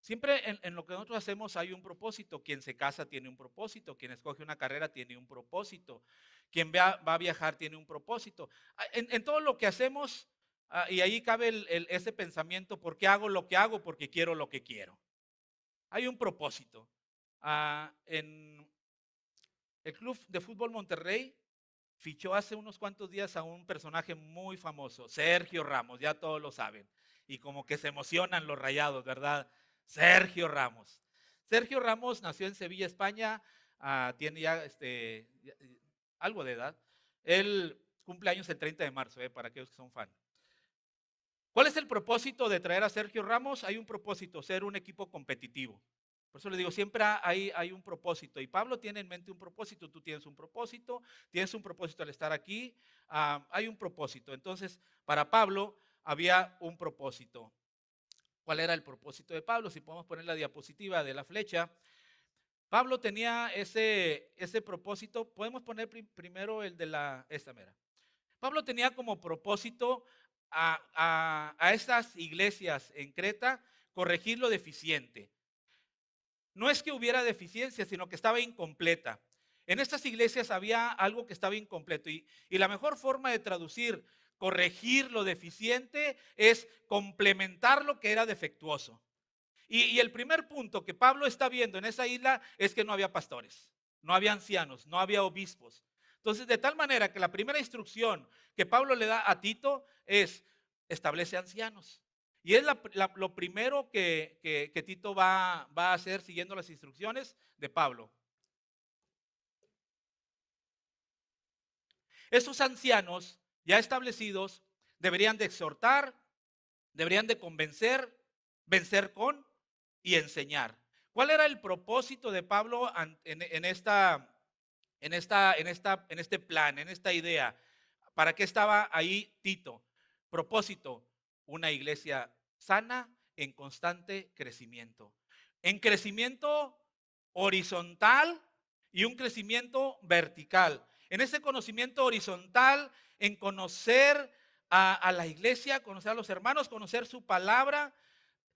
Siempre en lo que nosotros hacemos hay un propósito. Quien se casa tiene un propósito, quien escoge una carrera tiene un propósito, quien va a viajar tiene un propósito. En todo lo que hacemos, y ahí cabe ese pensamiento: ¿por qué hago lo que hago? Porque quiero lo que quiero. Hay un propósito. En el Club de Fútbol Monterrey fichó hace unos cuantos días a un personaje muy famoso, Sergio Ramos, ya todos lo saben. Y como que se emocionan los rayados, ¿verdad? Sergio Ramos. Sergio Ramos nació en Sevilla, España, tiene ya algo de edad. Él cumple años el 30 de marzo, para aquellos que son fan. ¿Cuál es el propósito de traer a Sergio Ramos? Hay un propósito: ser un equipo competitivo. Por eso le digo, siempre hay un propósito. Y Pablo tiene en mente un propósito, tú tienes un propósito al estar aquí. Hay un propósito. Entonces, para Pablo había un propósito. ¿Cuál era el propósito de Pablo? Si podemos poner la diapositiva de la flecha. Pablo tenía ese propósito. Podemos poner primero el de esta mera. Pablo tenía como propósito a estas iglesias en Creta corregir lo deficiente. No es que hubiera deficiencia, sino que estaba incompleta. En estas iglesias había algo que estaba incompleto, y la mejor forma de traducir corregir lo deficiente es complementar lo que era defectuoso. Y el primer punto que Pablo está viendo en esa isla es que no había pastores, no había ancianos, no había obispos. Entonces, de tal manera que la primera instrucción que Pablo le da a Tito es: establece ancianos. Y es lo primero que Tito va a hacer siguiendo las instrucciones de Pablo. Esos ancianos ya establecidos deberían de exhortar, deberían de convencer, vencer con y enseñar. ¿Cuál era el propósito de Pablo en este plan, en esta idea? ¿Para qué estaba ahí Tito? Propósito: una iglesia sana en constante crecimiento. En crecimiento horizontal y un crecimiento vertical. En ese conocimiento horizontal, en conocer a la iglesia, conocer a los hermanos, conocer su palabra,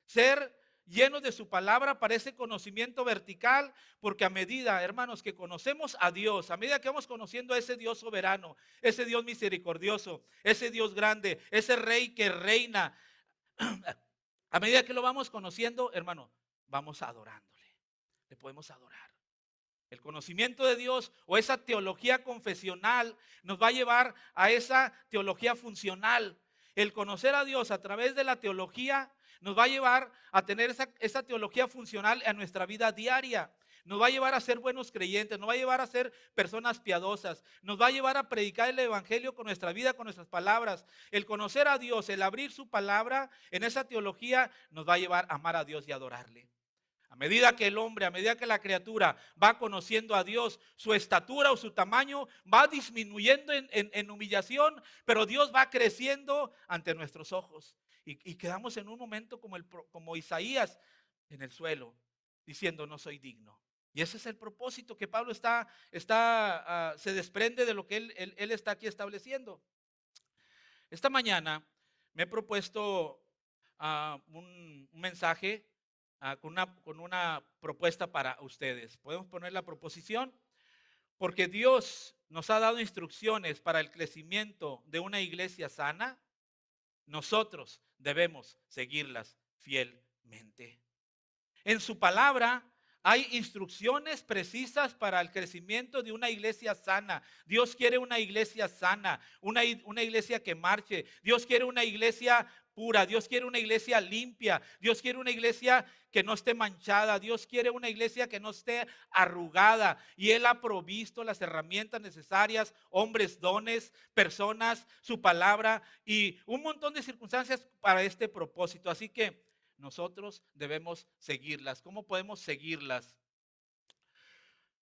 ser llenos de su palabra para ese conocimiento vertical, porque a medida, hermanos, que conocemos a Dios, a medida que vamos conociendo a ese Dios soberano, ese Dios misericordioso, ese Dios grande, ese Rey que reina, a medida que lo vamos conociendo, hermano, vamos adorándole, le podemos adorar. El conocimiento de Dios o esa teología confesional nos va a llevar a esa teología funcional. El conocer a Dios a través de la teología nos va a llevar a tener esa teología funcional en nuestra vida diaria. Nos va a llevar a ser buenos creyentes, nos va a llevar a ser personas piadosas, nos va a llevar a predicar el evangelio con nuestra vida, con nuestras palabras. El conocer a Dios, el abrir su palabra en esa teología nos va a llevar a amar a Dios y adorarle. A medida que el hombre, a medida que la criatura va conociendo a Dios, su estatura o su tamaño va disminuyendo en humillación, pero Dios va creciendo ante nuestros ojos. Y quedamos en un momento como Isaías en el suelo, diciendo: no soy digno. Y ese es el propósito que Pablo se desprende de lo que él está aquí estableciendo. Esta mañana me he propuesto un mensaje con una propuesta para ustedes. ¿Podemos poner la proposición? Porque Dios nos ha dado instrucciones para el crecimiento de una iglesia sana, nosotros debemos seguirlas fielmente. En su palabra hay instrucciones precisas para el crecimiento de una iglesia sana. Dios quiere una iglesia sana, una iglesia que marche. Dios quiere una iglesia pura. Dios quiere una iglesia limpia. Dios quiere una iglesia que no esté manchada. Dios quiere una iglesia que no esté arrugada. Y Él ha provisto las herramientas necesarias: hombres, dones, personas, su palabra y un montón de circunstancias para este propósito. Así que nosotros debemos seguirlas. ¿Cómo podemos seguirlas?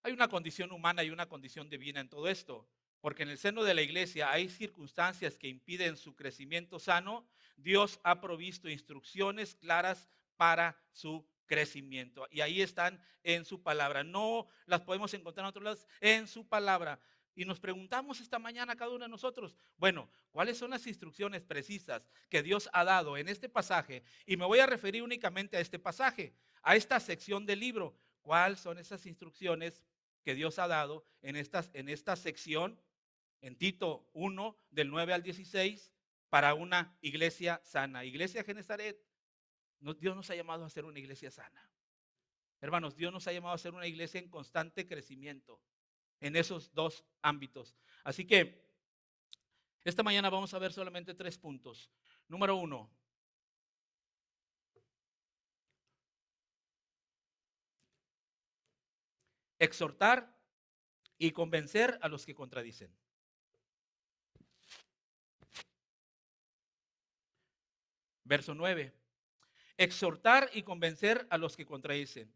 Hay una condición humana y una condición divina en todo esto, porque en el seno de la iglesia hay circunstancias que impiden su crecimiento sano. Dios ha provisto instrucciones claras para su crecimiento, y ahí están en su palabra. No las podemos encontrar en otros lados, en su palabra. Y nos preguntamos esta mañana cada uno de nosotros, bueno, ¿cuáles son las instrucciones precisas que Dios ha dado en este pasaje? Y me voy a referir únicamente a este pasaje, a esta sección del libro. ¿Cuáles son esas instrucciones que Dios ha dado en esta sección, en Tito 1, del 9 al 16, para una iglesia sana? Iglesia Genezaret, Dios nos ha llamado a ser una iglesia sana. Hermanos, Dios nos ha llamado a ser una iglesia en constante crecimiento en esos dos ámbitos. Así que esta mañana vamos a ver solamente 3 puntos. Número 1, exhortar y convencer a los que contradicen. Verso 9, exhortar y convencer a los que contradicen.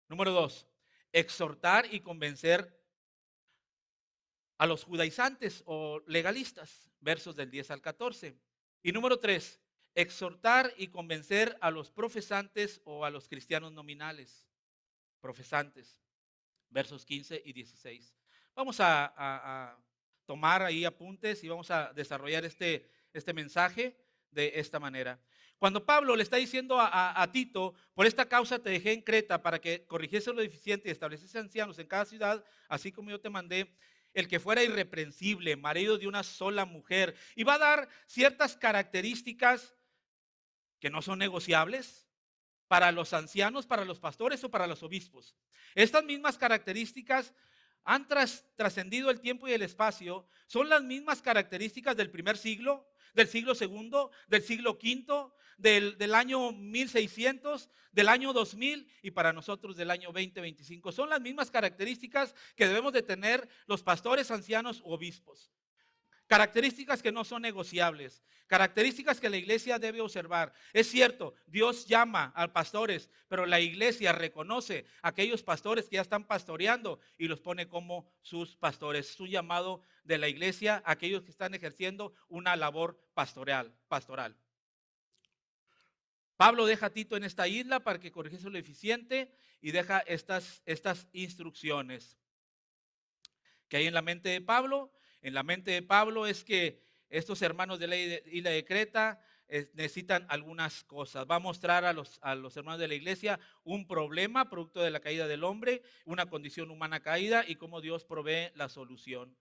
Número 2, exhortar y convencer a los judaizantes o legalistas, versos del 10 al 14. Y número 3, exhortar y convencer a los profesantes o a los cristianos nominales, profesantes, versos 15 y 16. Vamos a tomar ahí apuntes y vamos a desarrollar este mensaje de esta manera. Cuando Pablo le está diciendo a Tito, por esta causa te dejé en Creta para que corrigiese lo deficiente y estableciese ancianos en cada ciudad, así como yo te mandé, el que fuera irreprensible, marido de una sola mujer, y va a dar ciertas características que no son negociables para los ancianos, para los pastores o para los obispos. Estas mismas características han trascendido el tiempo y el espacio, son las mismas características del primer siglo, del siglo segundo, del siglo quinto, del año 1600, del año 2000 y para nosotros del año 2025. Son las mismas características que debemos de tener los pastores, ancianos u obispos. Características que no son negociables, características que la iglesia debe observar. Es cierto, Dios llama a pastores, pero la iglesia reconoce a aquellos pastores que ya están pastoreando y los pone como sus pastores. Es un llamado de la iglesia a aquellos que están ejerciendo una labor pastoral. Pablo deja a Tito en esta isla para que corrigiese lo eficiente y deja estas instrucciones que hay en la mente de Pablo. En la mente de Pablo es que estos hermanos de la isla de Creta necesitan algunas cosas. Va a mostrar a los hermanos de la iglesia un problema producto de la caída del hombre, una condición humana caída y cómo Dios provee la solución.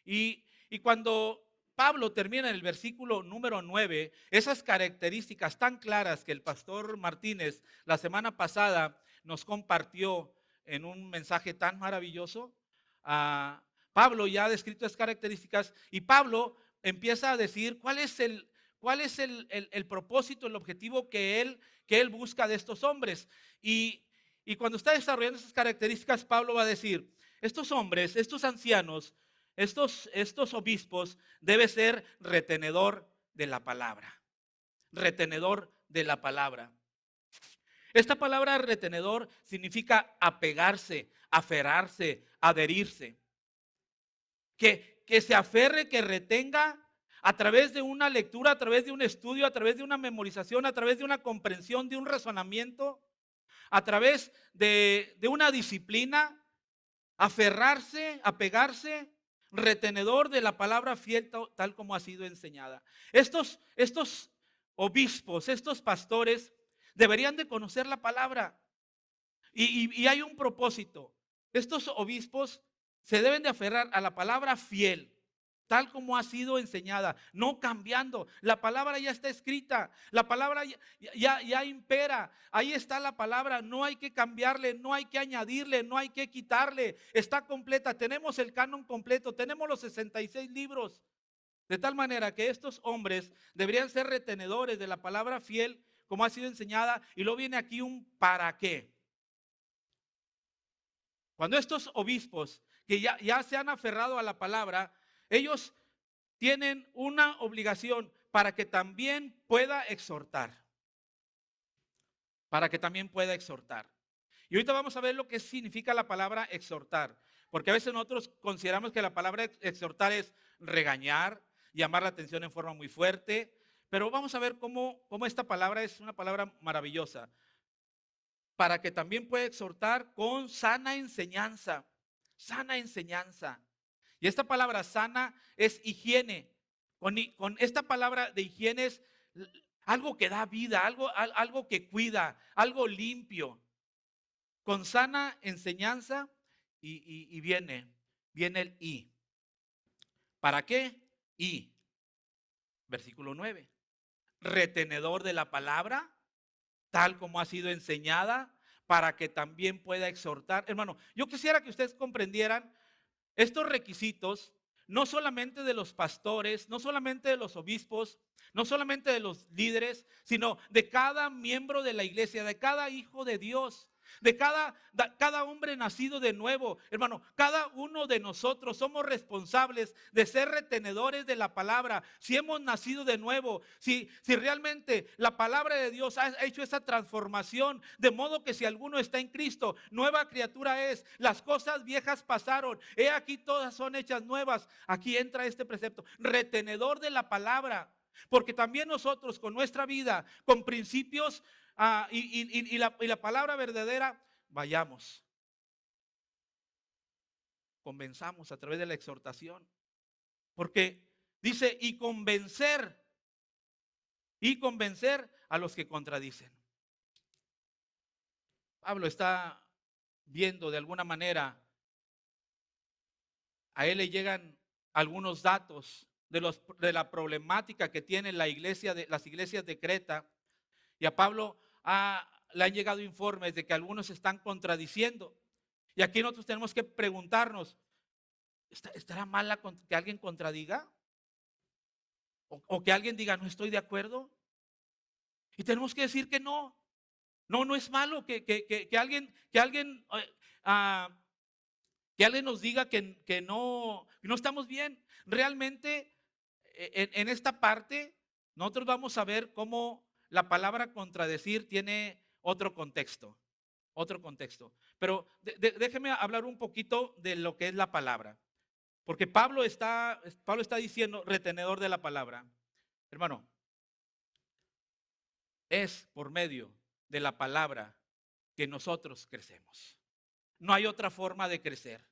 Y cuando Pablo termina en el versículo número 9, esas características tan claras que el pastor Martínez la semana pasada nos compartió en un mensaje tan maravilloso, Pablo ya ha descrito esas características y Pablo empieza a decir cuál es el propósito, el objetivo que él busca de estos hombres. Y cuando está desarrollando esas características, Pablo va a decir, estos hombres, estos ancianos, estos obispos, debe ser retenedor de la palabra. Retenedor de la palabra. Esta palabra retenedor significa apegarse, aferrarse, adherirse. Que se aferre, que retenga a través de una lectura, a través de un estudio, a través de una memorización, a través de una comprensión, de un razonamiento, a través de una disciplina, aferrarse, apegarse, retenedor de la palabra fiel tal como ha sido enseñada. Estos obispos, estos pastores deberían de conocer la palabra y hay un propósito. Estos obispos se deben de aferrar a la palabra fiel, tal como ha sido enseñada, no cambiando. La palabra ya está escrita, la palabra ya impera. Ahí está la palabra, no hay que cambiarle, no hay que añadirle, no hay que quitarle. Está completa, tenemos el canon completo, tenemos los 66 libros. De tal manera que estos hombres deberían ser retenedores de la palabra fiel, como ha sido enseñada. Y luego viene aquí un para qué. Cuando estos obispos que ya se han aferrado a la palabra, ellos tienen una obligación para que también pueda exhortar. Para que también pueda exhortar. Y ahorita vamos a ver lo que significa la palabra exhortar. Porque a veces nosotros consideramos que la palabra exhortar es regañar, llamar la atención en forma muy fuerte. Pero vamos a ver cómo esta palabra es una palabra maravillosa. Para que también pueda exhortar con sana enseñanza. Sana enseñanza. Y esta palabra sana es higiene. Con esta palabra de higiene es algo que da vida, algo que cuida, algo limpio. Con sana enseñanza y viene el y. ¿Para qué? Y, versículo 9. Retenedor de la palabra, tal como ha sido enseñada, para que también pueda exhortar. Hermano, yo quisiera que ustedes comprendieran estos requisitos, no solamente de los pastores, no solamente de los obispos, no solamente de los líderes, sino de cada miembro de la iglesia, de cada hijo de Dios, de cada hombre nacido de nuevo. Hermano, cada uno de nosotros somos responsables de ser retenedores de la palabra. Si hemos nacido de nuevo, si realmente la palabra de Dios ha hecho esa transformación, de modo que si alguno está en Cristo, nueva criatura es. Las cosas viejas pasaron, he aquí todas son hechas nuevas. Aquí entra este precepto, retenedor de la palabra. Porque también nosotros con nuestra vida, con principios y la palabra verdadera, vayamos, convenzamos a través de la exhortación. Porque dice, y convencer a los que contradicen. Pablo está viendo de alguna manera, a él le llegan algunos datos de la problemática que tiene las iglesias de Creta, y a Pablo le han llegado informes de que algunos se están contradiciendo. Y aquí nosotros tenemos que preguntarnos, ¿estará mal que alguien contradiga? ¿O que alguien diga, no estoy de acuerdo? Y tenemos que decir que no. No es malo que alguien nos diga que no estamos bien. Realmente, en esta parte, nosotros vamos a ver cómo la palabra contradecir tiene otro contexto. Pero déjeme hablar un poquito de lo que es la palabra. Porque Pablo está diciendo retenedor de la palabra. Hermano, es por medio de la palabra que nosotros crecemos. No hay otra forma de crecer.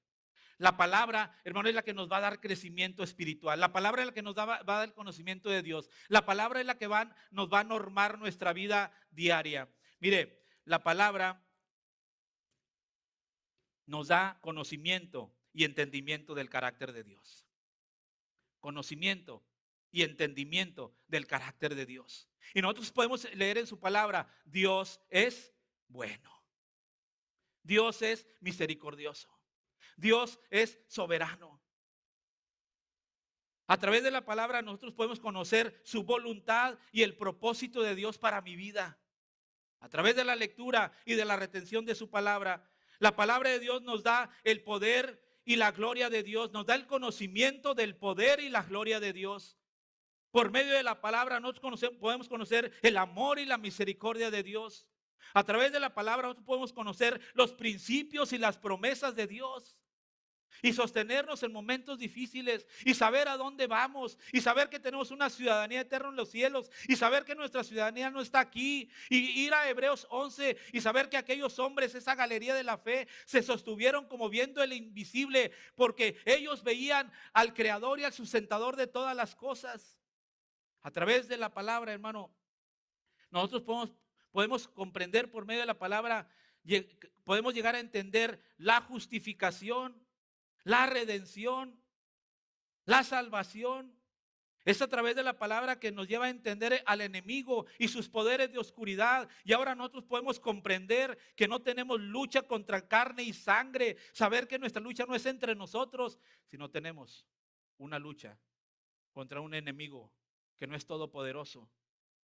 La palabra, hermano, es la que nos va a dar crecimiento espiritual. La palabra es la que nos va a dar el conocimiento de Dios. La palabra es la que nos va a normar nuestra vida diaria. Mire, la palabra nos da conocimiento y entendimiento del carácter de Dios. Conocimiento y entendimiento del carácter de Dios. Y nosotros podemos leer en su palabra, Dios es bueno. Dios es misericordioso. Dios es soberano. A través de la palabra nosotros podemos conocer su voluntad y el propósito de Dios para mi vida. A través de la lectura y de la retención de su palabra, la palabra de Dios nos da el poder y la gloria de Dios, nos da el conocimiento del poder y la gloria de Dios. Por medio de la palabra nosotros podemos conocer el amor y la misericordia de Dios. A través de la palabra nosotros podemos conocer los principios y las promesas de Dios. Y sostenernos en momentos difíciles y saber a dónde vamos y saber que tenemos una ciudadanía eterna en los cielos y saber que nuestra ciudadanía no está aquí y ir a Hebreos 11 y saber que aquellos hombres, esa galería de la fe, se sostuvieron como viendo el invisible porque ellos veían al Creador y al sustentador de todas las cosas. A través de la palabra, hermano, nosotros podemos comprender por medio de la palabra, podemos llegar a entender la justificación, la redención, la salvación. Es a través de la palabra que nos lleva a entender al enemigo y sus poderes de oscuridad. Y ahora nosotros podemos comprender que no tenemos lucha contra carne y sangre. Saber que nuestra lucha no es entre nosotros, sino tenemos una lucha contra un enemigo que no es todopoderoso,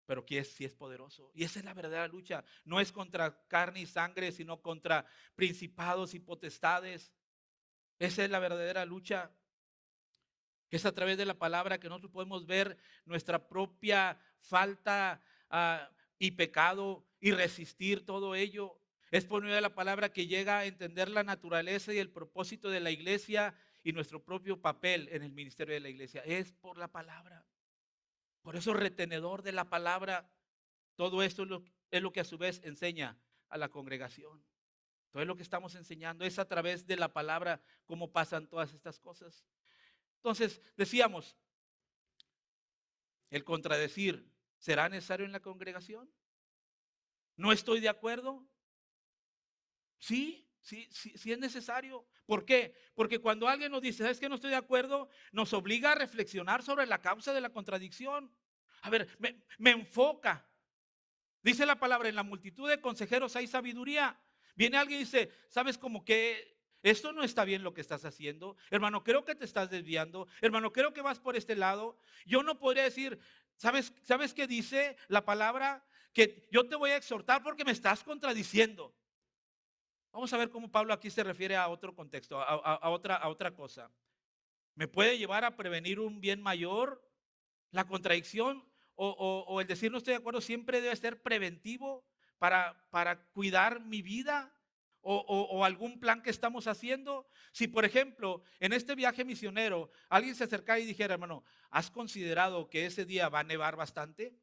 pero que sí es poderoso. Y esa es la verdadera lucha. No es contra carne y sangre, sino contra principados y potestades. Esa es la verdadera lucha, que es a través de la palabra que nosotros podemos ver nuestra propia falta y pecado y resistir todo ello. Es por medio de la palabra que llega a entender la naturaleza y el propósito de la iglesia y nuestro propio papel en el ministerio de la iglesia. Es por la palabra. Por eso retenedor de la palabra. Todo esto es lo que a su vez enseña a la congregación. Todo lo que estamos enseñando es a través de la palabra cómo pasan todas estas cosas. Entonces, decíamos, el contradecir, ¿será necesario en la congregación? ¿No estoy de acuerdo? Sí, sí, sí, sí es necesario. ¿Por qué? Porque cuando alguien nos dice, ¿sabes qué? No estoy de acuerdo, nos obliga a reflexionar sobre la causa de la contradicción. A ver, me enfoca. Dice la palabra, en la multitud de consejeros hay sabiduría. Viene alguien y dice, ¿sabes como que esto no está bien lo que estás haciendo? Hermano, creo que te estás desviando. Hermano, creo que vas por este lado. Yo no podría decir, ¿sabes qué dice la palabra? Que yo te voy a exhortar porque me estás contradiciendo. Vamos a ver cómo Pablo aquí se refiere a otro contexto, a otra cosa. ¿Me puede llevar a prevenir un bien mayor? La contradicción o el decir no estoy de acuerdo siempre debe ser preventivo para cuidar mi vida o algún plan que estamos haciendo. Si, por ejemplo, en este viaje misionero alguien se acercara y dijera, hermano, ¿has considerado que ese día va a nevar bastante?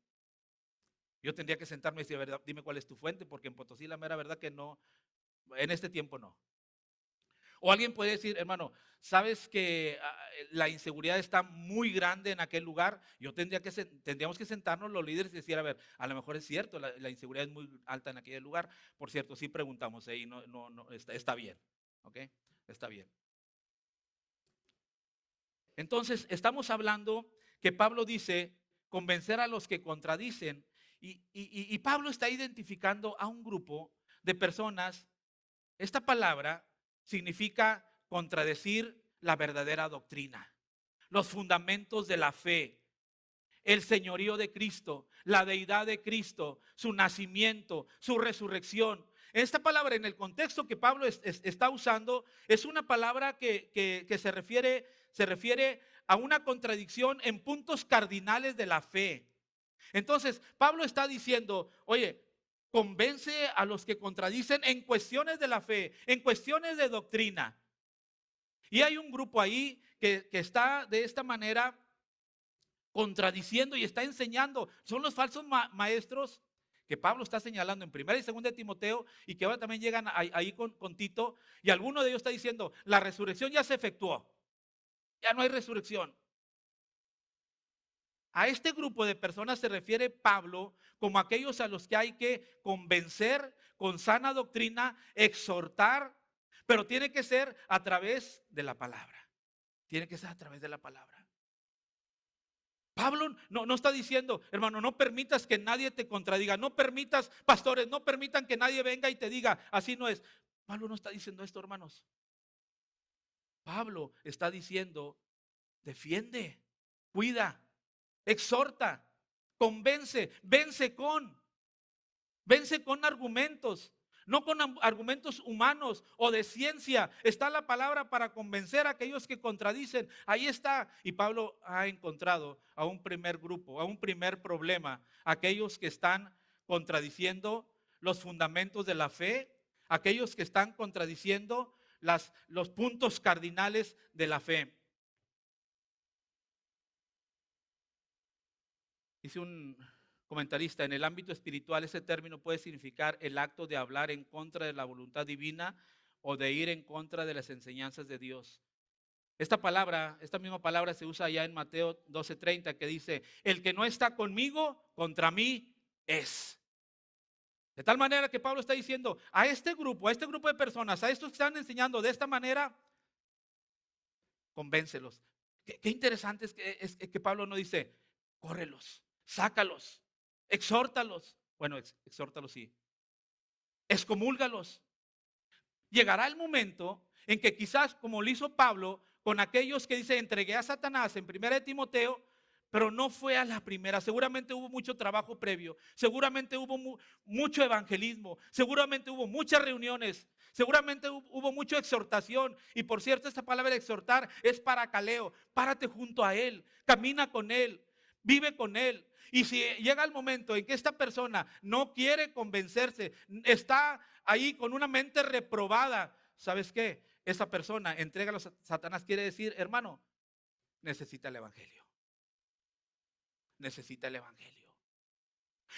Yo tendría que sentarme y decir, verdad, dime cuál es tu fuente, porque en Potosí la mera verdad que no, en este tiempo no. O alguien puede decir, hermano, ¿sabes que la inseguridad está muy grande en aquel lugar? Tendríamos que sentarnos los líderes y decir, a ver, a lo mejor es cierto, la inseguridad es muy alta en aquel lugar. Por cierto, sí preguntamos, y no, está bien, ¿ok? Está bien. Entonces, estamos hablando que Pablo dice, convencer a los que contradicen, y Pablo está identificando a un grupo de personas. Esta palabra significa contradecir la verdadera doctrina, los fundamentos de la fe, el señorío de Cristo, la deidad de Cristo, su nacimiento, su resurrección. Esta palabra, en el contexto que Pablo está usando, es una palabra que se refiere a una contradicción en puntos cardinales de la fe. Entonces, Pablo está diciendo, oye, convence a los que contradicen en cuestiones de la fe, en cuestiones de doctrina. Y hay un grupo ahí que está de esta manera contradiciendo y está enseñando. Son los falsos maestros que Pablo está señalando en 1 y 2 de Timoteo y que ahora también llegan ahí con Tito. Y alguno de ellos está diciendo, la resurrección ya se efectuó, ya no hay resurrección. A este grupo de personas se refiere Pablo como aquellos a los que hay que convencer con sana doctrina, exhortar, pero tiene que ser a través de la palabra. Tiene que ser a través de la palabra. Pablo no está diciendo, hermano, no permitas que nadie te contradiga, no permitas, pastores, no permitan que nadie venga y te diga, así no es. Pablo no está diciendo esto, hermanos. Pablo está diciendo, defiende, cuida, exhorta, convence, vence con argumentos, no con argumentos humanos o de ciencia. Está la palabra para convencer a aquellos que contradicen. Ahí está. Y Pablo ha encontrado a un primer grupo, a un primer problema, aquellos que están contradiciendo los fundamentos de la fe, aquellos que están contradiciendo los puntos cardinales de la fe. Dice un comentarista, en el ámbito espiritual ese término puede significar el acto de hablar en contra de la voluntad divina o de ir en contra de las enseñanzas de Dios. Esta misma palabra se usa ya en Mateo 12:30 que dice, el que no está conmigo, contra mí es. De tal manera que Pablo está diciendo a este grupo de personas, a estos que están enseñando de esta manera, convéncelos. Qué interesante es que Pablo no dice, córrelos, sácalos, exhórtalos. Bueno, exhórtalos sí. Excomúlgalos. Llegará el momento en que quizás, como lo hizo Pablo, con aquellos que dice, entregué a Satanás en 1 de Timoteo, pero no fue a la primera. Seguramente hubo mucho trabajo previo, seguramente hubo mucho evangelismo, seguramente hubo muchas reuniones, seguramente hubo mucha exhortación. Y por cierto, esta palabra exhortar es paracaleo. Párate junto a él, camina con él, vive con él. Y si llega el momento en que esta persona no quiere convencerse, está ahí con una mente reprobada, ¿sabes qué? Esa persona entrega a Satanás, quiere decir, hermano, necesita el evangelio. Necesita el evangelio.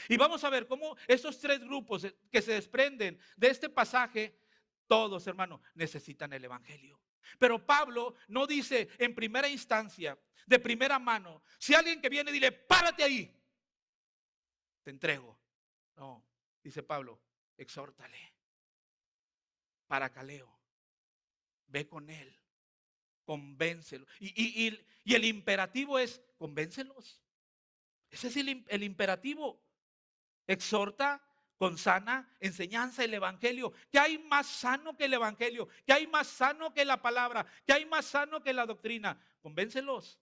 Y vamos a ver cómo esos tres grupos que se desprenden de este pasaje, todos, hermano, necesitan el evangelio. Pero Pablo no dice en primera instancia, de primera mano, si alguien que viene dile, párate ahí, te entrego. No, dice Pablo, exhórtale, paracaleo, ve con él, convéncelo. Y el imperativo es, convéncelos. Ese es el imperativo. Exhorta con sana enseñanza el evangelio. ¿Qué hay más sano que el evangelio? ¿Qué hay más sano que la palabra? ¿Qué hay más sano que la doctrina? Convéncelos.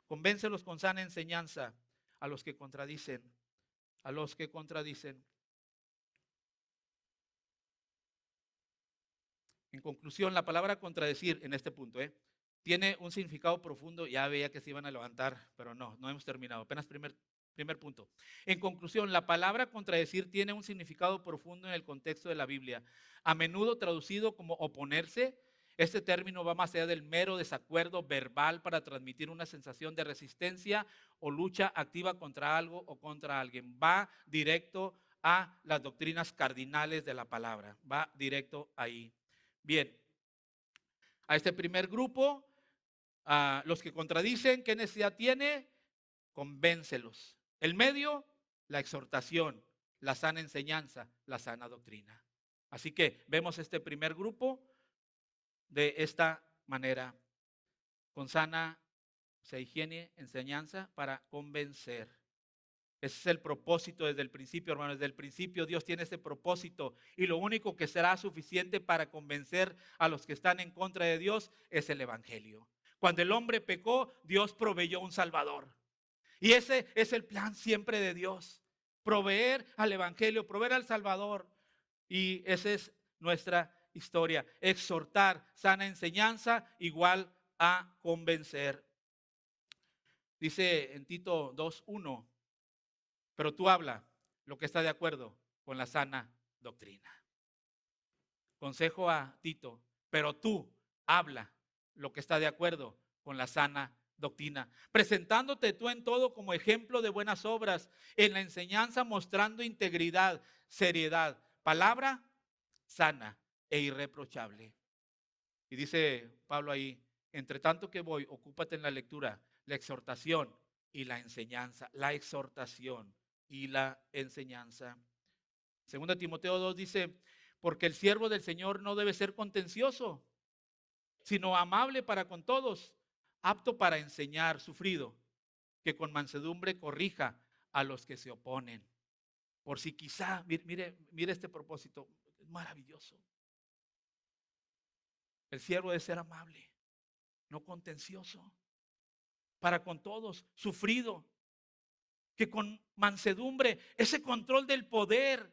Convéncelos con sana enseñanza a los que contradicen. A los que contradicen. En conclusión, la palabra contradecir en este punto, tiene un significado profundo. Ya veía que se iban a levantar, pero no hemos terminado. Apenas primer punto. En conclusión, la palabra contradecir tiene un significado profundo en el contexto de la Biblia. A menudo traducido como oponerse, este término va más allá del mero desacuerdo verbal para transmitir una sensación de resistencia o lucha activa contra algo o contra alguien. Va directo a las doctrinas cardinales de la palabra. Va directo ahí. Bien, a este primer grupo, a los que contradicen, ¿qué necesidad tiene? Convéncelos. El medio, la exhortación, la sana enseñanza, la sana doctrina. Así que vemos este primer grupo de esta manera, con sana higiene, enseñanza para convencer. Ese es el propósito desde el principio, hermanos. Desde el principio Dios tiene ese propósito y lo único que será suficiente para convencer a los que están en contra de Dios es el evangelio. Cuando el hombre pecó, Dios proveyó un Salvador. Y ese es el plan siempre de Dios. Proveer al evangelio, proveer al Salvador. Y esa es nuestra historia. Exhortar, sana enseñanza, igual a convencer. Dice en Tito 2:1. Pero tú habla lo que está de acuerdo con la sana doctrina. Consejo a Tito, pero tú habla lo que está de acuerdo con la sana doctrina, presentándote tú en todo como ejemplo de buenas obras, en la enseñanza mostrando integridad, seriedad, palabra sana e irreprochable. Y dice Pablo ahí, entre tanto que voy, ocúpate en la lectura, la exhortación y la enseñanza, la exhortación y la enseñanza. Segunda Timoteo 2 dice, porque el siervo del Señor no debe ser contencioso, sino amable para con todos, apto para enseñar, sufrido, que con mansedumbre corrija a los que se oponen. Por si quizá, mire este propósito, es maravilloso. El siervo debe ser amable, no contencioso, para con todos, sufrido, que con mansedumbre, ese control del poder,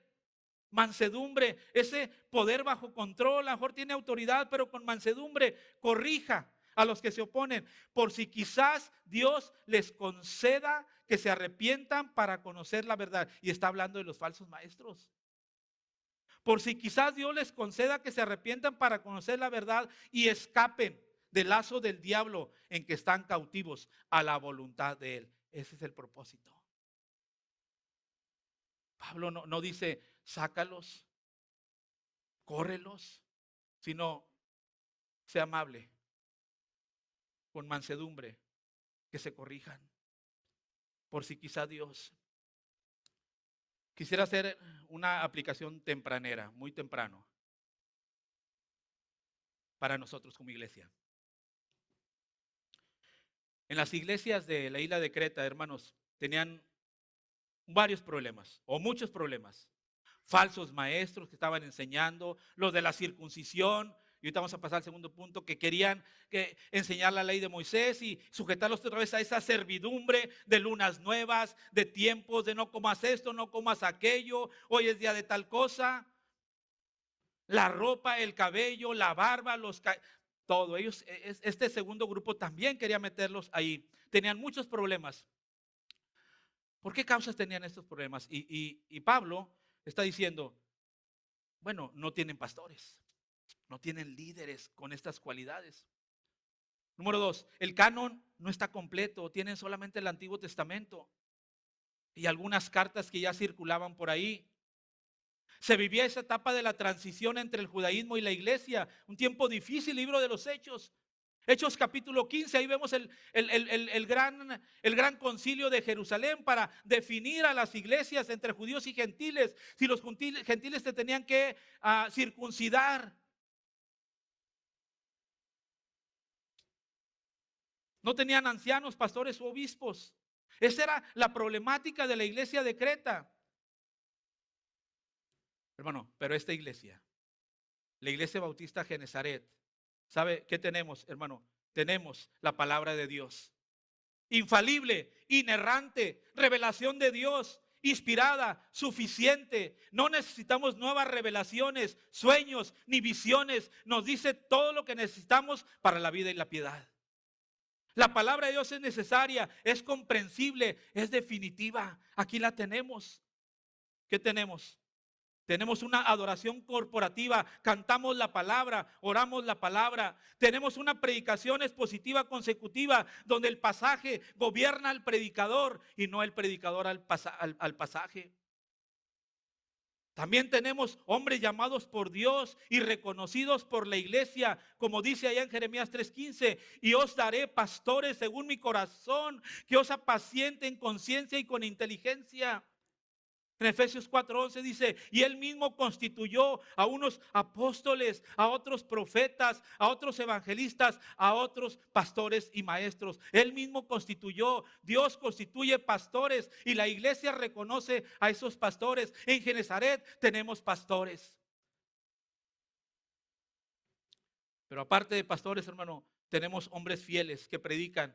mansedumbre, ese poder bajo control, a lo mejor tiene autoridad, pero con mansedumbre corrija a los que se oponen, por si quizás Dios les conceda que se arrepientan para conocer la verdad. Y está hablando de los falsos maestros. Por si quizás Dios les conceda que se arrepientan para conocer la verdad y escapen del lazo del diablo en que están cautivos a la voluntad de Él. Ese es el propósito. Pablo no dice, sácalos, córrelos, sino sea amable, con mansedumbre, que se corrijan. Por si quizá Dios. Quisiera hacer una aplicación tempranera, muy temprano, para nosotros como iglesia. En las iglesias de la isla de Creta, hermanos, tenían varios problemas, o muchos problemas. Falsos maestros que estaban enseñando, los de la circuncisión, y ahorita vamos a pasar al segundo punto, que querían enseñar la ley de Moisés y sujetarlos otra vez a esa servidumbre de lunas nuevas, de tiempos, de no comas esto, no comas aquello, hoy es día de tal cosa. La ropa, el cabello, la barba, todo. Ellos, este segundo grupo también quería meterlos ahí. Tenían muchos problemas. ¿Por qué causas tenían estos problemas? Y Pablo está diciendo, bueno, no tienen pastores, no tienen líderes con estas cualidades. Número 2, el canon no está completo, tienen solamente el Antiguo Testamento y algunas cartas que ya circulaban por ahí. Se vivía esa etapa de la transición entre el judaísmo y la iglesia, un tiempo difícil, libro de los Hechos. Hechos capítulo 15, ahí vemos el gran concilio de Jerusalén para definir a las iglesias entre judíos y gentiles. Si los gentiles te tenían que circuncidar. No tenían ancianos, pastores u obispos. Esa era la problemática de la iglesia de Creta. Hermano, pero esta iglesia, la iglesia bautista Genesaret, ¿sabe qué tenemos, hermano? Tenemos la palabra de Dios. Infalible, inerrante, revelación de Dios, inspirada, suficiente. No necesitamos nuevas revelaciones, sueños ni visiones. Nos dice todo lo que necesitamos para la vida y la piedad. La palabra de Dios es necesaria, es comprensible, es definitiva. Aquí la tenemos. ¿Qué tenemos? Tenemos una adoración corporativa, cantamos la palabra, oramos la palabra. Tenemos una predicación expositiva consecutiva donde el pasaje gobierna al predicador y no el predicador al pasaje. También tenemos hombres llamados por Dios y reconocidos por la iglesia, como dice allá en Jeremías 3:15, y os daré pastores según mi corazón, que os apacienten con ciencia y con inteligencia. En Efesios 4:11 dice, y él mismo constituyó a unos apóstoles, a otros profetas, a otros evangelistas, a otros pastores y maestros. Él mismo constituyó, Dios constituye pastores y la iglesia reconoce a esos pastores. En Genesaret tenemos pastores. Pero aparte de pastores, hermano, tenemos hombres fieles que predican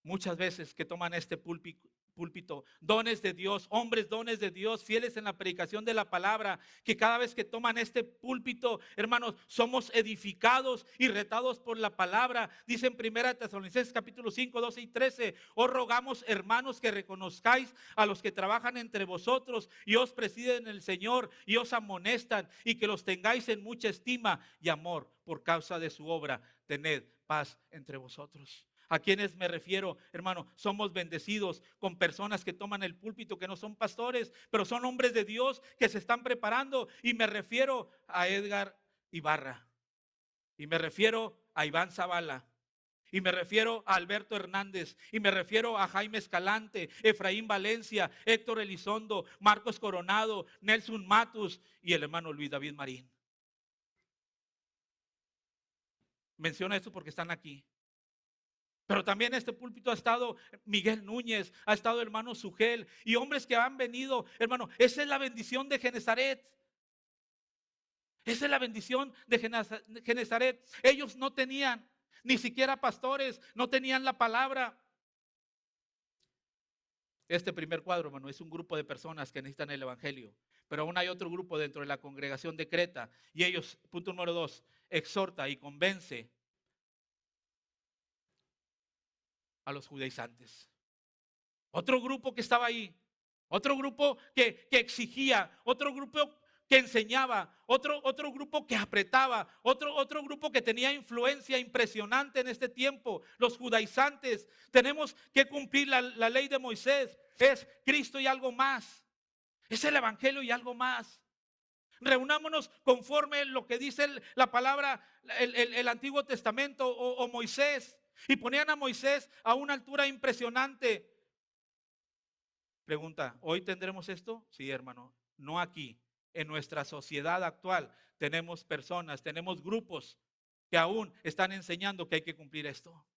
muchas veces, que toman este púlpito, dones de Dios, hombres dones de Dios, fieles en la predicación de la palabra, que cada vez que toman este púlpito, hermanos, somos edificados y retados por la palabra. Dice en 1 Tesalonicenses capítulo 5, 12 y 13, os rogamos, hermanos, que reconozcáis a los que trabajan entre vosotros y os presiden en el Señor y os amonestan, y que los tengáis en mucha estima y amor por causa de su obra. Tened paz entre vosotros. ¿A quiénes me refiero, hermano? Somos bendecidos con personas que toman el púlpito, que no son pastores, pero son hombres de Dios que se están preparando. Y me refiero a Edgar Ibarra. Y me refiero a Iván Zavala. Y me refiero a Alberto Hernández. Y me refiero a Jaime Escalante, Efraín Valencia, Héctor Elizondo, Marcos Coronado, Nelson Matus y el hermano Luis David Marín. Menciono esto porque están aquí. Pero también en este púlpito ha estado Miguel Núñez, ha estado hermano Sugel y hombres que han venido, hermano. Esa es la bendición de Genesaret. Esa es la bendición de Genesaret. Ellos no tenían ni siquiera pastores, no tenían la palabra. Este primer cuadro, hermano, es un grupo de personas que necesitan el evangelio. Pero aún hay otro grupo dentro de la congregación de Creta. Y ellos, punto número 2, exhorta y convence a los judaizantes. Otro grupo que estaba ahí, otro grupo que exigía, otro grupo que enseñaba, otro grupo que apretaba, otro grupo que tenía influencia impresionante en este tiempo, los judaizantes. Tenemos que cumplir la ley de Moisés, es Cristo y algo más, es el evangelio y algo más. Reunámonos conforme lo que dice la palabra, el Antiguo Testamento o Moisés. Y ponían a Moisés a una altura impresionante. Pregunta, ¿hoy tendremos esto? Sí, hermano, no aquí. En nuestra sociedad actual tenemos personas, tenemos grupos que aún están enseñando que hay que cumplir esto.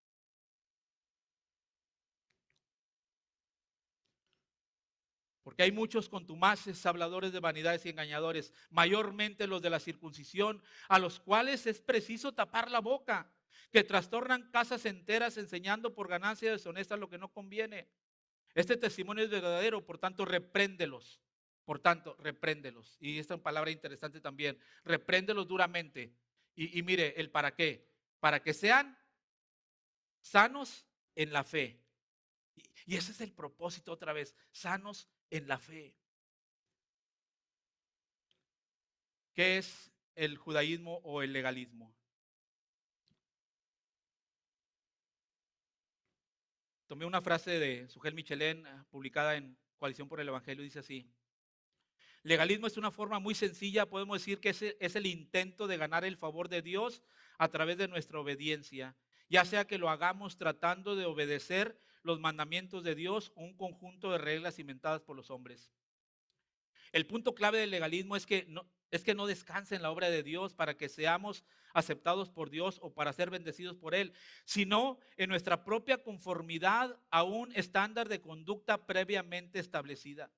Porque hay muchos contumaces, habladores de vanidades y engañadores, mayormente los de la circuncisión, a los cuales es preciso tapar la boca, que trastornan casas enteras enseñando por ganancia deshonesta lo que no conviene. Este testimonio es verdadero, por tanto, repréndelos. Por tanto, repréndelos. Y esta es una palabra interesante también. Repréndelos duramente. Y mire, el para qué. Para que sean sanos en la fe. Y ese es el propósito otra vez. Sanos en la fe. ¿Qué es el judaísmo o el legalismo? Tomé una frase de Sugel Michelén, publicada en Coalición por el Evangelio, dice así: Legalismo es una forma muy sencilla, podemos decir que es el intento de ganar el favor de Dios a través de nuestra obediencia, ya sea que lo hagamos tratando de obedecer los mandamientos de Dios o un conjunto de reglas inventadas por los hombres. El punto clave del legalismo es que no descansa en la obra de Dios para que seamos aceptados por Dios o para ser bendecidos por Él, sino en nuestra propia conformidad a un estándar de conducta previamente establecida.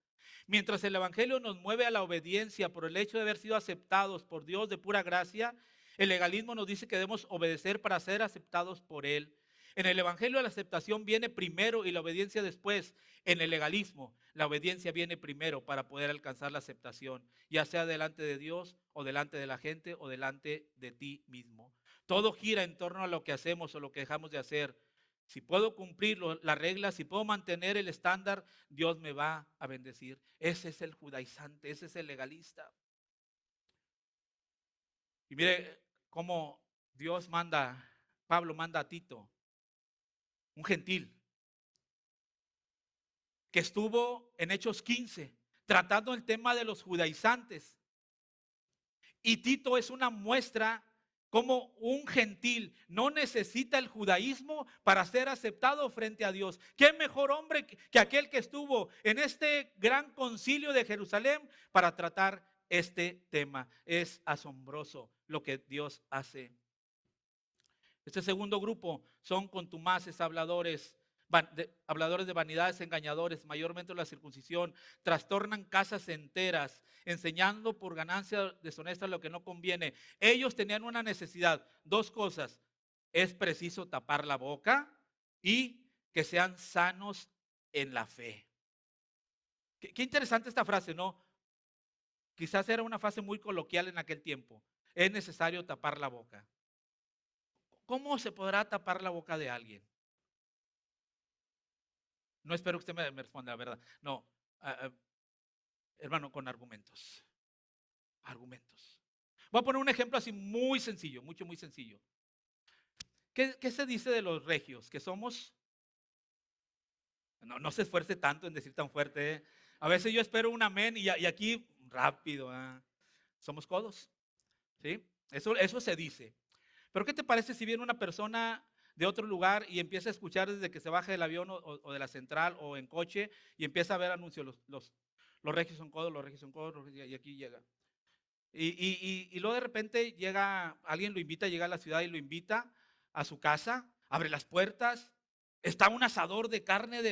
Mientras el Evangelio nos mueve a la obediencia por el hecho de haber sido aceptados por Dios de pura gracia, el legalismo nos dice que debemos obedecer para ser aceptados por Él. En el Evangelio la aceptación viene primero y la obediencia después. En el legalismo la obediencia viene primero para poder alcanzar la aceptación, ya sea delante de Dios o delante de la gente o delante de ti mismo. Todo gira en torno a lo que hacemos o lo que dejamos de hacer. Si puedo cumplir las reglas, si puedo mantener el estándar, Dios me va a bendecir. Ese es el judaizante, ese es el legalista. Y mire cómo Pablo manda a Tito, un gentil, que estuvo en Hechos 15 tratando el tema de los judaizantes. Y Tito es una muestra como un gentil no necesita el judaísmo para ser aceptado frente a Dios. ¿Qué mejor hombre que aquel que estuvo en este gran concilio de Jerusalén para tratar este tema? Es asombroso lo que Dios hace. Este segundo grupo son contumaces, habladores de vanidades, engañadores, mayormente la circuncisión, trastornan casas enteras, enseñando por ganancia deshonesta lo que no conviene. Ellos tenían una necesidad, dos cosas: es preciso tapar la boca y que sean sanos en la fe. Qué interesante esta frase, ¿no? Quizás era una frase muy coloquial en aquel tiempo. Es necesario tapar la boca. ¿Cómo se podrá tapar la boca de alguien? No espero que usted me responda la verdad. No, hermano, con argumentos. Argumentos. Voy a poner un ejemplo así muy sencillo, muy sencillo. ¿Qué se dice de los regios? Que somos, no se esfuerce tanto en decir tan fuerte. A veces yo espero un amén y aquí rápido. Somos codos. ¿Sí? Eso se dice. Pero ¿qué te parece si viene una persona de otro lugar y empieza a escuchar desde que se baja del avión o de la central o en coche y empieza a ver anuncios? Los regios son codos, los regios son codos, y aquí llega. Y luego de repente alguien lo invita, llega a la ciudad y lo invita a su casa, abre las puertas, está un asador de carne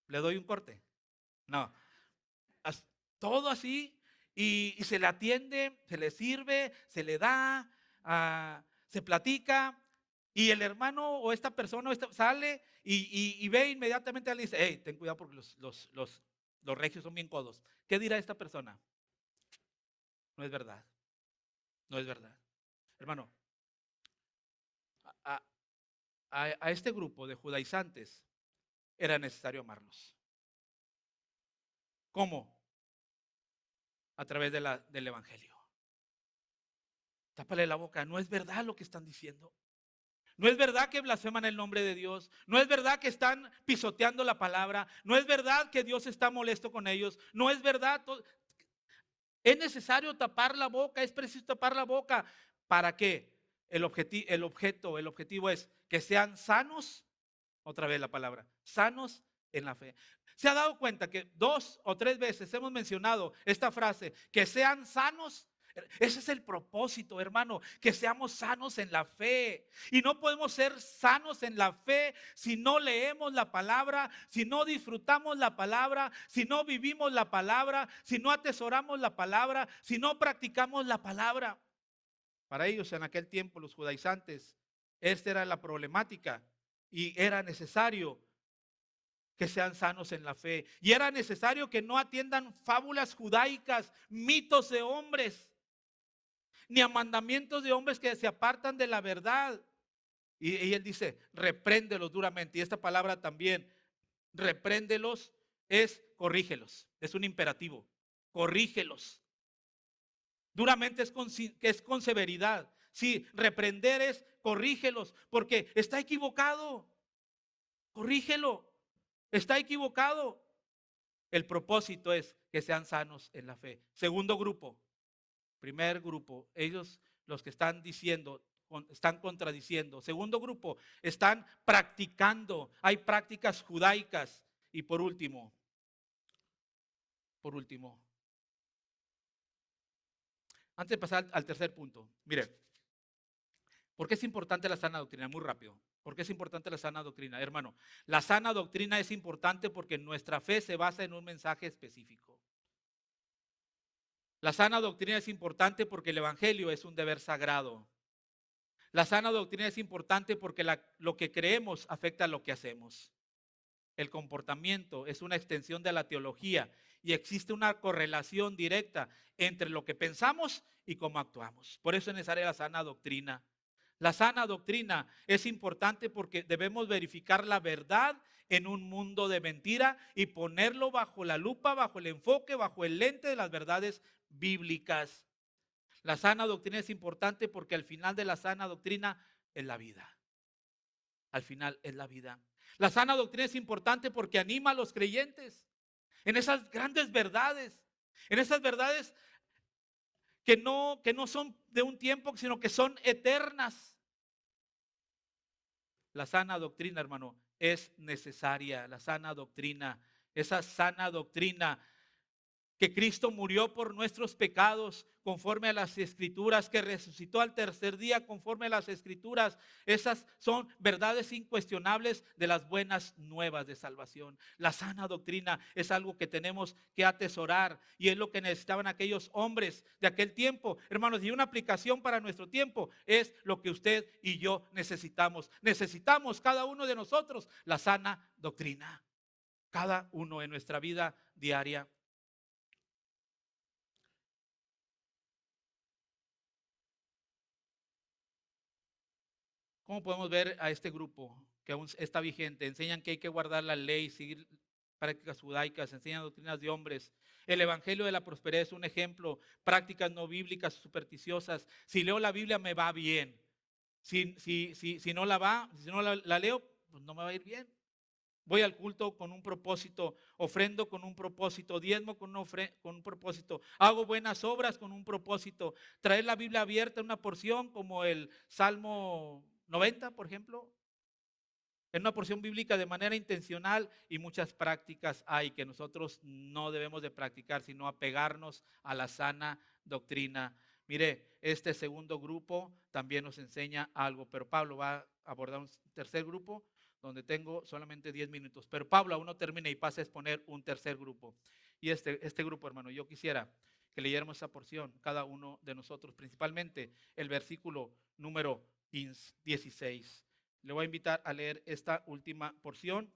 ¿Le doy un corte? No. Todo así, y se le atiende, se le sirve, se le da, se platica, y el hermano o esta persona sale y ve inmediatamente a alguien y dice: hey, ten cuidado porque los regios son bien codos. ¿Qué dirá esta persona? No es verdad, no es verdad. Hermano, a, a este grupo de judaizantes era necesario amarlos. ¿Cómo? A través del evangelio. Tápale la boca, no es verdad lo que están diciendo. No es verdad que blasfeman el nombre de Dios. No es verdad que están pisoteando la palabra. No es verdad que Dios está molesto con ellos. No es verdad. Es necesario tapar la boca. Es preciso tapar la boca. ¿Para qué? El objetivo es que sean sanos. Otra vez la palabra. Sanos en la fe. ¿Se ha dado cuenta que 2 o 3 veces hemos mencionado esta frase? Que sean sanos. Ese es el propósito, hermano, que seamos sanos en la fe. Y no podemos ser sanos en la fe si no leemos la palabra, si no disfrutamos la palabra, si no vivimos la palabra, si no atesoramos la palabra, si no practicamos la palabra. Para ellos en aquel tiempo, los judaizantes, esta era la problemática y era necesario que sean sanos en la fe. Y era necesario que no atiendan fábulas judaicas, mitos de hombres, ni a mandamientos de hombres que se apartan de la verdad. Y él dice: repréndelos duramente. Y esta palabra también, repréndelos, es corrígelos. Es un imperativo. Corrígelos. Duramente es con severidad. Sí, reprender es corrígelos, porque está equivocado. Corrígelo. Está equivocado. El propósito es que sean sanos en la fe. Segundo grupo, primer grupo, ellos los que están diciendo, están contradiciendo. Segundo grupo, están practicando. Hay prácticas judaicas. Y por último, antes de pasar al tercer punto, mire, ¿por qué es importante la sana doctrina? Muy rápido. ¿Por qué es importante la sana doctrina? Hermano, la sana doctrina es importante porque nuestra fe se basa en un mensaje específico. La sana doctrina es importante porque el evangelio es un deber sagrado. La sana doctrina es importante porque lo que creemos afecta a lo que hacemos. El comportamiento es una extensión de la teología y existe una correlación directa entre lo que pensamos y cómo actuamos. Por eso es necesaria la sana doctrina. La sana doctrina es importante porque debemos verificar la verdad en un mundo de mentira y ponerlo bajo la lupa, bajo el enfoque, bajo el lente de las verdades bíblicas. La sana doctrina es importante porque al final de la sana doctrina es la vida. Al final es la vida. La sana doctrina es importante porque anima a los creyentes en esas grandes verdades, en esas verdades que no son de un tiempo, sino que son eternas. La sana doctrina, hermano, es necesaria. La sana doctrina, esa sana doctrina que Cristo murió por nuestros pecados conforme a las escrituras, que resucitó al tercer día conforme a las escrituras. Esas son verdades incuestionables de las buenas nuevas de salvación. La sana doctrina es algo que tenemos que atesorar y es lo que necesitaban aquellos hombres de aquel tiempo. Hermanos, y una aplicación para nuestro tiempo es lo que usted y yo necesitamos. Necesitamos cada uno de nosotros la sana doctrina. Cada uno en nuestra vida diaria. ¿Cómo podemos ver a este grupo que aún está vigente? Enseñan que hay que guardar la ley, seguir prácticas judaicas, enseñan doctrinas de hombres. El evangelio de la prosperidad es un ejemplo, prácticas no bíblicas, supersticiosas. Si leo la Biblia me va bien. Si no la leo, pues no me va a ir bien. Voy al culto con un propósito, ofrendo con un propósito, diezmo con un propósito, hago buenas obras con un propósito. Traer la Biblia abierta en una porción como el Salmo 90, por ejemplo, en una porción bíblica de manera intencional, y muchas prácticas hay que nosotros no debemos de practicar, sino apegarnos a la sana doctrina. Mire, este segundo grupo también nos enseña algo, pero Pablo va a abordar un tercer grupo donde tengo solamente 10 minutos. Pero Pablo aún no termina y pasa a exponer un tercer grupo. Y este grupo, hermano, yo quisiera que leyéramos esa porción, cada uno de nosotros, principalmente el versículo número 16. Le voy a invitar a leer esta última porción.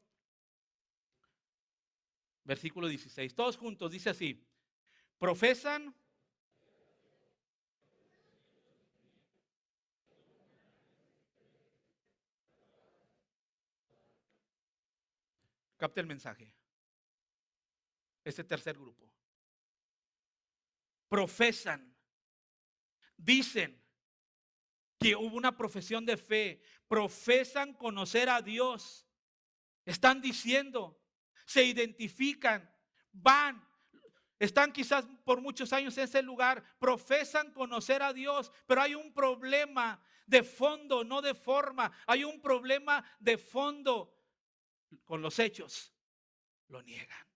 Versículo 16. Todos juntos, dice así. Profesan. Capta el mensaje. Este tercer grupo. Profesan. Dicen que hubo una profesión de fe. Profesan conocer a Dios. Están diciendo, se identifican, van, están quizás por muchos años en ese lugar, profesan conocer a Dios, pero hay un problema de fondo, no de forma. Hay un problema de fondo con los hechos. Lo niegan.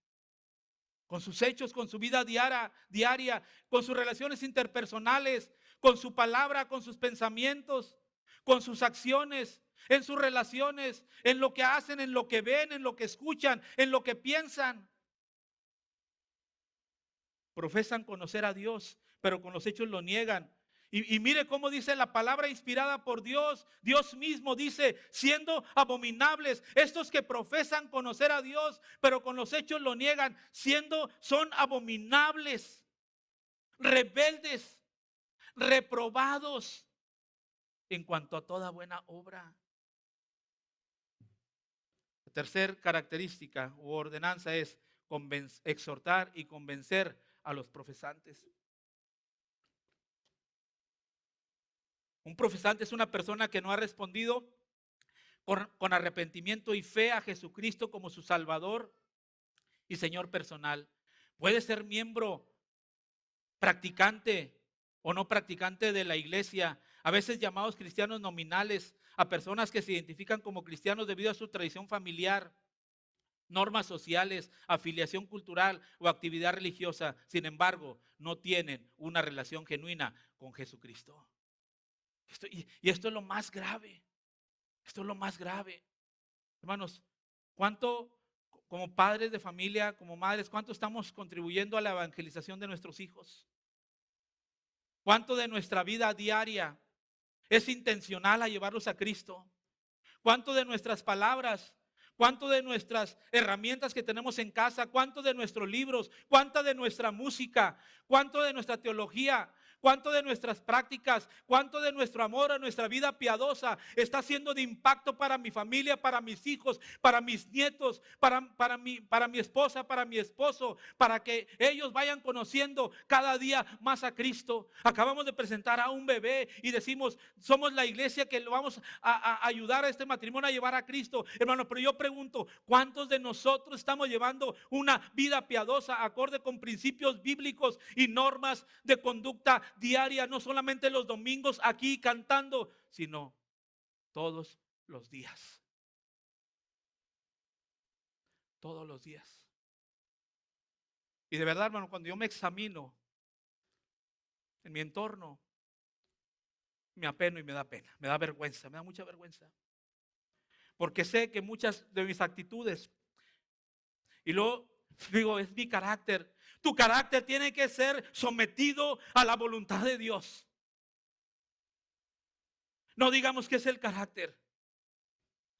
Con sus hechos, con su vida diaria, con sus relaciones interpersonales, con su palabra, con sus pensamientos, con sus acciones, en sus relaciones, en lo que hacen, en lo que ven, en lo que escuchan, en lo que piensan. Profesan conocer a Dios, pero con los hechos lo niegan. Y mire cómo dice la palabra inspirada por Dios. Dios mismo dice, siendo abominables, estos que profesan conocer a Dios, pero con los hechos lo niegan, son abominables, rebeldes, reprobados en cuanto a toda buena obra. La tercera característica u ordenanza es exhortar y convencer a los profesantes. Un profesante es una persona que no ha respondido con arrepentimiento y fe a Jesucristo como su Salvador y Señor personal. Puedes ser miembro practicante o no practicante de la iglesia, a veces llamados cristianos nominales, a personas que se identifican como cristianos debido a su tradición familiar, normas sociales, afiliación cultural o actividad religiosa. Sin embargo, no tienen una relación genuina con Jesucristo. Y esto es lo más grave. Esto es lo más grave. Hermanos, ¿cuánto como padres de familia, como madres, cuánto estamos contribuyendo a la evangelización de nuestros hijos? ¿Cuánto de nuestra vida diaria es intencional a llevarlos a Cristo? ¿Cuánto de nuestras palabras, cuánto de nuestras herramientas que tenemos en casa, cuánto de nuestros libros, cuánta de nuestra música, cuánto de nuestra teología, cuánto de nuestras prácticas, cuánto de nuestro amor a nuestra vida piadosa está siendo de impacto para mi familia, para mis hijos, para mis nietos, para mi esposa, para mi esposo, para que ellos vayan conociendo cada día más a Cristo? Acabamos de presentar a un bebé y decimos, somos la iglesia que lo vamos a ayudar a este matrimonio a llevar a Cristo. Hermano, pero yo pregunto, ¿cuántos de nosotros estamos llevando una vida piadosa acorde con principios bíblicos y normas de conducta diaria, no solamente los domingos aquí cantando, sino todos los días? Todos los días. Y de verdad, hermano, cuando yo me examino en mi entorno, me apeno y me da pena, me da vergüenza, me da mucha vergüenza. Porque sé que muchas de mis actitudes, y luego digo, es mi carácter. Tu carácter tiene que ser sometido a la voluntad de Dios. No digamos que es el carácter.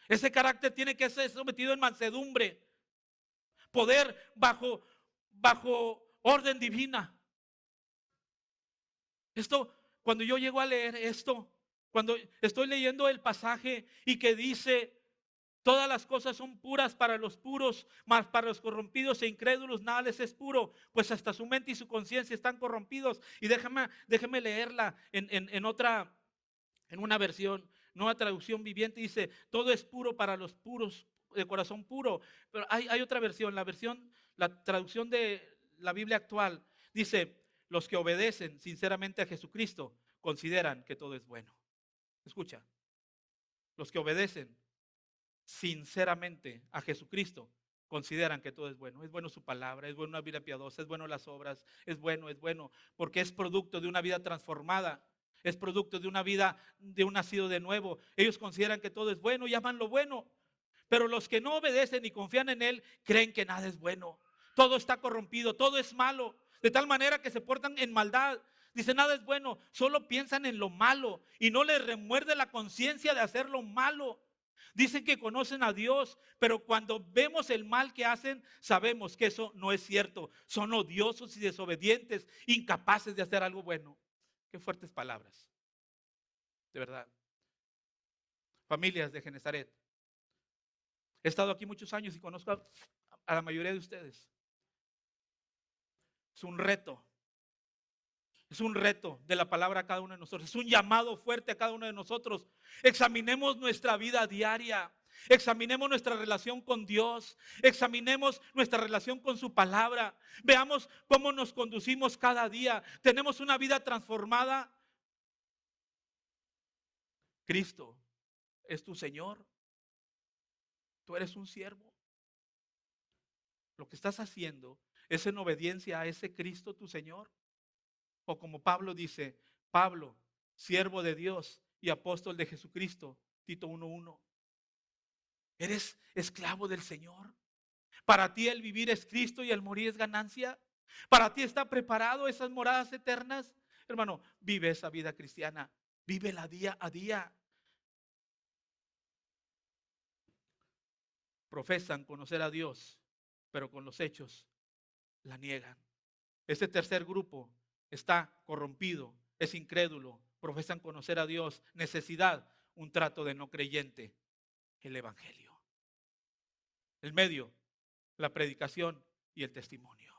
Ese carácter tiene que ser sometido en mansedumbre. Poder bajo orden divina. Esto, cuando yo llego a leer esto, cuando estoy leyendo el pasaje y que dice, todas las cosas son puras para los puros, mas para los corrompidos e incrédulos nada les es puro, pues hasta su mente y su conciencia están corrompidos. Y déjame leerla en una versión, nueva traducción viviente, dice, todo es puro para los puros, de corazón puro. Pero hay otra versión, la traducción de la Biblia actual, dice, los que obedecen sinceramente a Jesucristo consideran que todo es bueno. Escucha, los que obedecen sinceramente a Jesucristo consideran que todo es bueno. Es bueno su palabra, es bueno una vida piadosa, es bueno las obras, es bueno, porque es producto de una vida transformada, es producto de una vida de un nacido de nuevo. Ellos consideran que todo es bueno y aman lo bueno, pero los que no obedecen y confían en Él creen que nada es bueno. Todo está corrompido, todo es malo, de tal manera que se portan en maldad. Dice, nada es bueno, solo piensan en lo malo y no les remuerde la conciencia de hacer lo malo. Dicen que conocen a Dios, pero cuando vemos el mal que hacen, sabemos que eso no es cierto. Son odiosos y desobedientes, incapaces de hacer algo bueno. Qué fuertes palabras, de verdad. Familias de Genezaret. He estado aquí muchos años y conozco a la mayoría de ustedes. Es un reto. Es un reto de la palabra a cada uno de nosotros. Es un llamado fuerte a cada uno de nosotros. Examinemos nuestra vida diaria. Examinemos nuestra relación con Dios. Examinemos nuestra relación con su palabra. Veamos cómo nos conducimos cada día. ¿Tenemos una vida transformada? Cristo es tu Señor. Tú eres un siervo. Lo que estás haciendo es en obediencia a ese Cristo tu Señor. O como Pablo dice, Pablo, siervo de Dios y apóstol de Jesucristo, Tito 1:1. ¿Eres esclavo del Señor? ¿Para ti el vivir es Cristo y el morir es ganancia? ¿Para ti está preparado esas moradas eternas? Hermano, vive esa vida cristiana, vívela día a día. Profesan conocer a Dios, pero con los hechos la niegan. Este tercer grupo está corrompido, es incrédulo, profesan conocer a Dios, necesidad, un trato de no creyente, el evangelio. El medio, la predicación y el testimonio.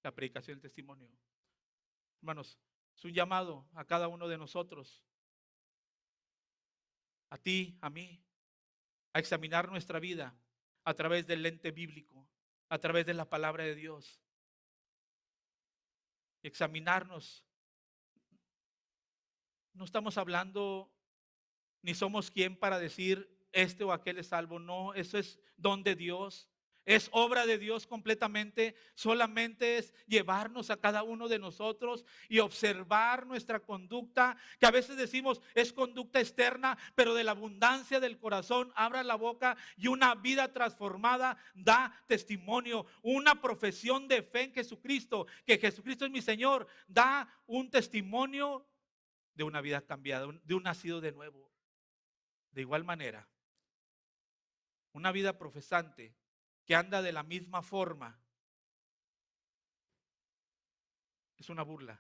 La predicación y el testimonio. Hermanos, es un llamado a cada uno de nosotros, a ti, a mí, a examinar nuestra vida a través del lente bíblico. a través de la palabra de Dios. Examinarnos. No estamos hablando ni somos quien para decir este o aquel es salvo. No, eso es don de Dios. Es obra de Dios completamente. Solamente es llevarnos a cada uno de nosotros y observar nuestra conducta, que a veces decimos es conducta externa, pero de la abundancia del corazón abra la boca, y una vida transformada da testimonio. Una profesión de fe en Jesucristo, que Jesucristo es mi Señor, da un testimonio de una vida cambiada, de un nacido de nuevo. De igual manera, una vida profesante que anda de la misma forma es una burla.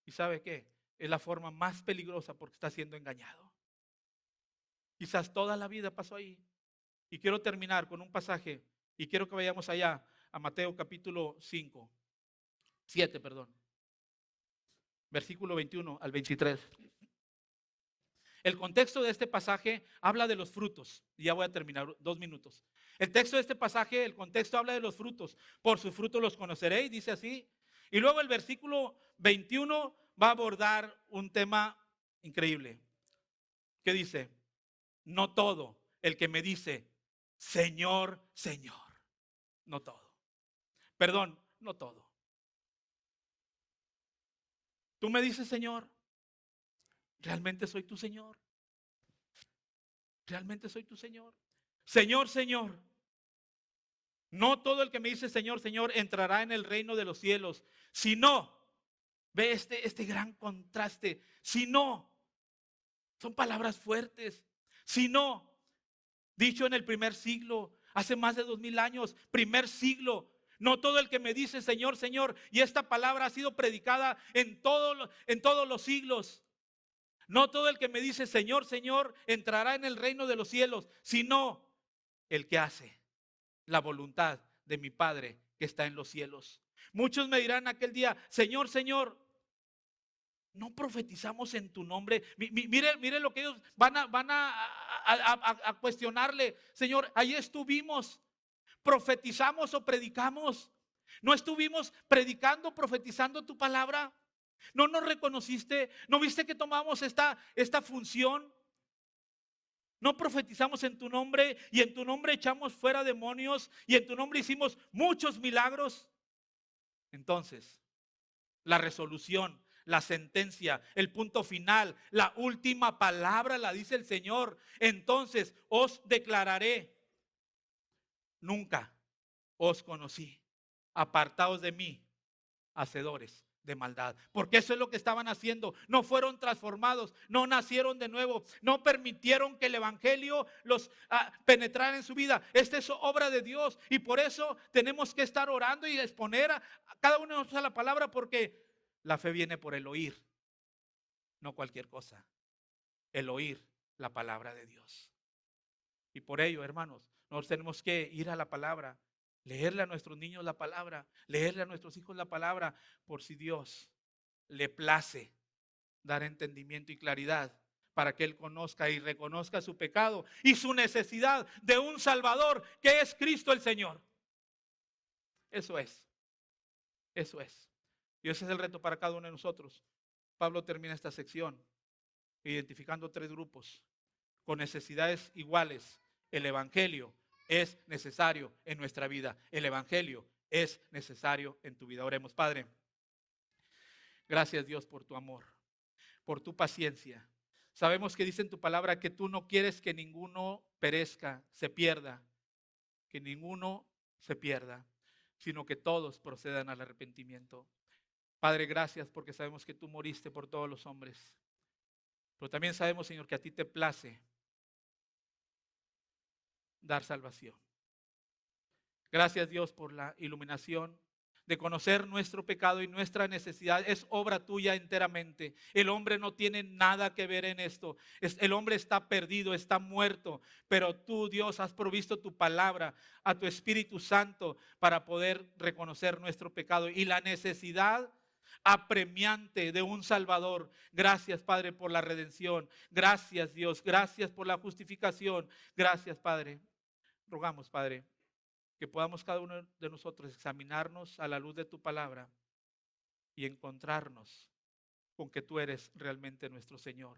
¿Y sabe qué? Es la forma más peligrosa porque está siendo engañado. Quizás toda la vida pasó ahí. Y quiero terminar con un pasaje, y quiero que vayamos allá a Mateo capítulo 7, versículo 21 al 23. El contexto de este pasaje habla de los frutos. Y ya voy a terminar, 2 minutos. El texto de este pasaje, el contexto habla de los frutos. Por sus frutos los conoceréis, dice así. Y luego el versículo 21 va a abordar un tema increíble. ¿Qué dice? No todo el que me dice, Señor, Señor. No todo. Perdón, no todo. Tú me dices, Señor, ¿realmente soy tu Señor? ¿Realmente soy tu Señor? Señor, Señor. No todo el que me dice Señor, Señor entrará en el reino de los cielos. Si no, ve este gran contraste. Si no, son palabras fuertes. Si no, dicho en el primer siglo, hace más de 2000 años, primer siglo. No todo el que me dice Señor, Señor, y esta palabra ha sido predicada en todos los siglos. No todo el que me dice Señor, Señor entrará en el reino de los cielos, sino el que hace la voluntad de mi Padre que está en los cielos. Muchos me dirán aquel día, Señor, Señor, no profetizamos en tu nombre. Mire lo que ellos van a cuestionarle. Señor, ahí estuvimos, profetizamos o predicamos. No estuvimos predicando, profetizando tu palabra. No nos reconociste, no viste que tomamos esta función. No profetizamos en tu nombre, y en tu nombre echamos fuera demonios, y en tu nombre hicimos muchos milagros. Entonces, la resolución, la sentencia, el punto final, la última palabra la dice el Señor. Entonces os declararé, nunca os conocí. Apartaos de mí, hacedores de maldad. Porque eso es lo que estaban haciendo. No fueron transformados, no nacieron de nuevo, no permitieron que el evangelio los penetrara en su vida. Esta es obra de Dios, y por eso tenemos que estar orando y exponer a cada uno de nosotros a la palabra, porque la fe viene por el oír, no cualquier cosa. El oír la palabra de Dios. Y por ello, hermanos, nosotros tenemos que ir a la palabra, leerle a nuestros niños la palabra, leerle a nuestros hijos la palabra, por si Dios le place dar entendimiento y claridad para que Él conozca y reconozca su pecado y su necesidad de un Salvador, que es Cristo el Señor. Eso es. Eso es. Y ese es el reto para cada uno de nosotros. Pablo termina esta sección identificando 3 grupos con necesidades iguales. El evangelio es necesario en nuestra vida. El evangelio es necesario en tu vida. Oremos. Padre, gracias Dios por tu amor, por tu paciencia. Sabemos que dice en tu palabra que tú no quieres que ninguno perezca, se pierda, que ninguno se pierda, sino que todos procedan al arrepentimiento. Padre, gracias porque sabemos que tú moriste por todos los hombres. Pero también sabemos, Señor, que a ti te place dar salvación. Gracias, Dios, por la iluminación de conocer nuestro pecado y nuestra necesidad. Es obra tuya enteramente. El hombre no tiene nada que ver en esto. El hombre está perdido, está muerto. Pero tú, Dios, has provisto tu palabra a tu Espíritu Santo para poder reconocer nuestro pecado y la necesidad apremiante de un Salvador. Gracias, Padre, por la redención. Gracias, Dios. Gracias por la justificación. Gracias, Padre, Rogamos, Padre, que podamos cada uno de nosotros examinarnos a la luz de tu palabra y encontrarnos con que tú eres realmente nuestro Señor.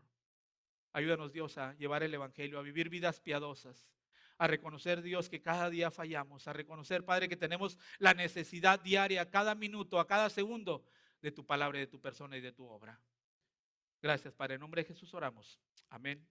Ayúdanos, Dios, a llevar el Evangelio, a vivir vidas piadosas, a reconocer, Dios, que cada día fallamos, a reconocer, Padre, que tenemos la necesidad diaria, cada minuto, a cada segundo, de tu palabra, de tu persona y de tu obra. Gracias, Padre. En nombre de Jesús oramos. Amén.